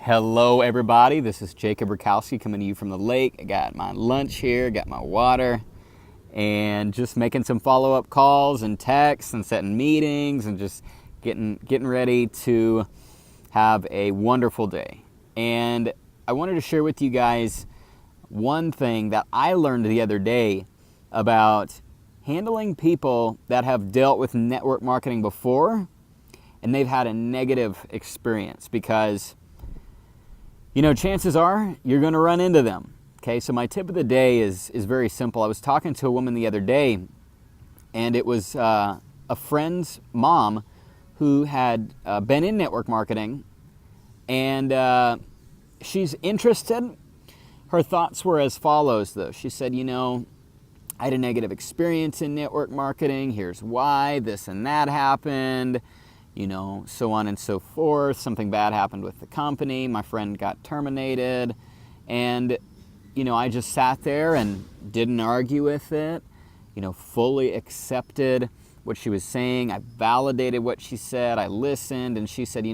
Hello everybody, this is Jacob Rakowski coming to you from the lake. I got my lunch here, got my water, and just making some follow-up calls and texts and setting meetings and just getting ready to have a wonderful day. And I wanted to share with you guys one thing that I learned the other day about handling people that have dealt with network marketing before and they've had a negative experience, because chances are you're going to run into them. Okay, so my tip of the day is very simple. I was talking to a woman the other day, and it was a friend's mom who had been in network marketing, and she's interested. Her thoughts were as follows, though. She said, I had a negative experience in network marketing. Here's why. This and that happened. So on and so forth. Something bad happened with the company. My friend got terminated. And, I just sat there and didn't argue with it, fully accepted what she was saying. I validated what she said. I listened. And she said,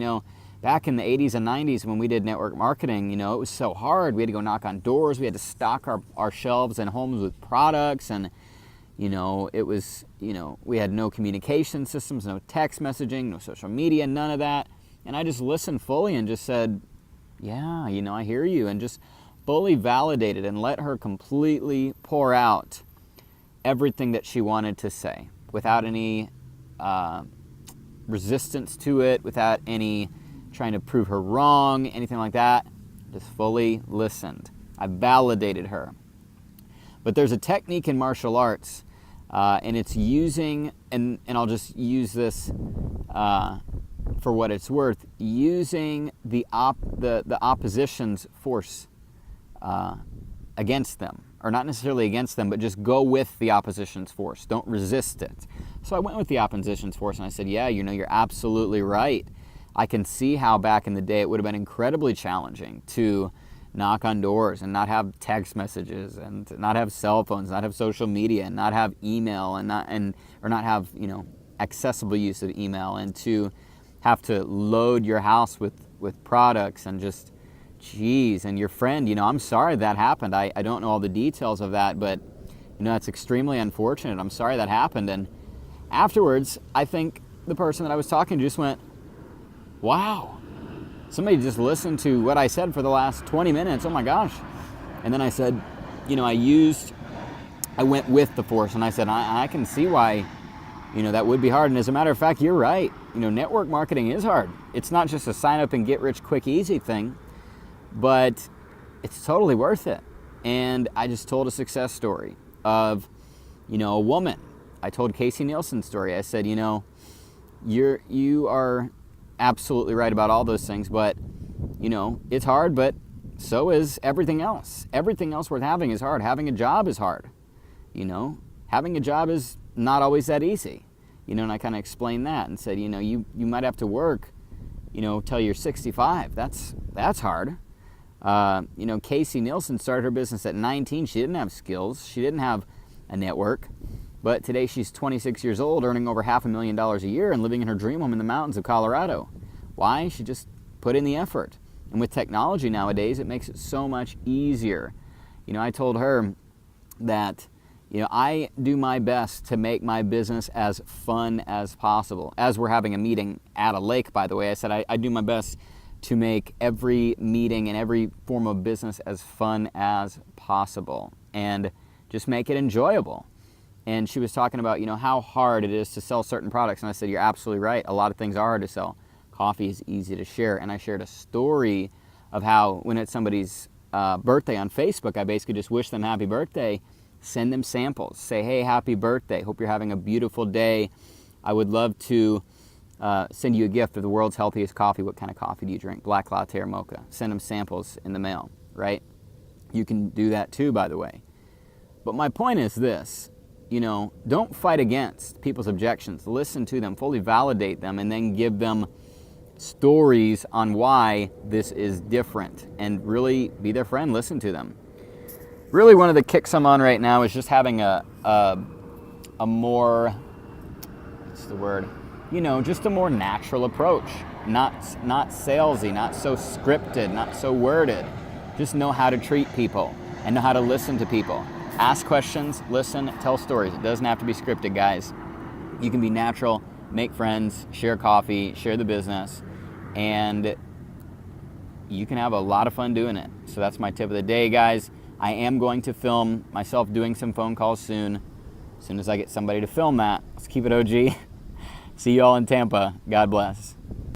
back in the 80s and 90s when we did network marketing, it was so hard. We had to go knock on doors. We had to stock our shelves and homes with products. And it was, we had no communication systems, no text messaging, no social media, none of that. And I just listened fully and just said, yeah, I hear you, and just fully validated and let her completely pour out everything that she wanted to say without any resistance to it, without any trying to prove her wrong, anything like that. Just fully listened. I validated her. But there's a technique in martial arts, and it's using, and I'll just use this for what it's worth, using the opposition's force against them, or not necessarily against them, but just go with the opposition's force. Don't resist it. So I went with the opposition's force, and I said, yeah, you're absolutely right. I can see how back in the day it would have been incredibly challenging to knock on doors and not have text messages and not have cell phones, not have social media, and not have email, and not have accessible use of email, and to have to load your house with products, and just and your friend, I'm sorry that happened. I don't know all the details of that, but that's extremely unfortunate. I'm sorry that happened. And afterwards, I think the person that I was talking to just went, wow, somebody just listened to what I said for the last 20 minutes. Oh my gosh. And then I said, I went with the force, and I said, I can see why, that would be hard. And as a matter of fact, you're right. Network marketing is hard. It's not just a sign up and get rich quick, easy thing, but it's totally worth it. And I just told a success story of, a woman. I told Casey Nielsen's story. I said, you are absolutely right about all those things, but it's hard, but so is everything else. Everything else worth having is hard. Having a job is hard. Having a job is not always that easy. And I kind of explained that and said, you might have to work, till you're 65. That's hard. Casey Nielsen started her business at 19. She didn't have skills. She didn't have a network. But today she's 26 years old, earning over $500,000 a year and living in her dream home in the mountains of Colorado. Why? She just put in the effort. And with technology nowadays, it makes it so much easier. I told her that, I do my best to make my business as fun as possible. As we're having a meeting at a lake, by the way, I said I do my best to make every meeting and every form of business as fun as possible and just make it enjoyable. And she was talking about, how hard it is to sell certain products. And I said, you're absolutely right. A lot of things are hard to sell. Coffee is easy to share. And I shared a story of how when it's somebody's birthday on Facebook, I basically just wish them happy birthday, send them samples. Say, hey, happy birthday. Hope you're having a beautiful day. I would love to send you a gift of the world's healthiest coffee. What kind of coffee do you drink? Black latte or mocha? Send them samples in the mail, right? You can do that too, by the way. But my point is this. Don't fight against people's objections. Listen to them, fully validate them, and then give them stories on why this is different, and really be their friend. Listen to them. Really, one of the kicks I'm on right now is just having a more, what's the word? just a more natural approach, not salesy, not so scripted, not so worded. Just know how to treat people and know how to listen to people. Ask questions, listen, tell stories. It doesn't have to be scripted, guys. You can be natural, make friends, share coffee, share the business, and you can have a lot of fun doing it. So that's my tip of the day, guys. I am going to film myself doing some phone calls soon. As soon as I get somebody to film that. Let's keep it OG. See you all in Tampa. God bless.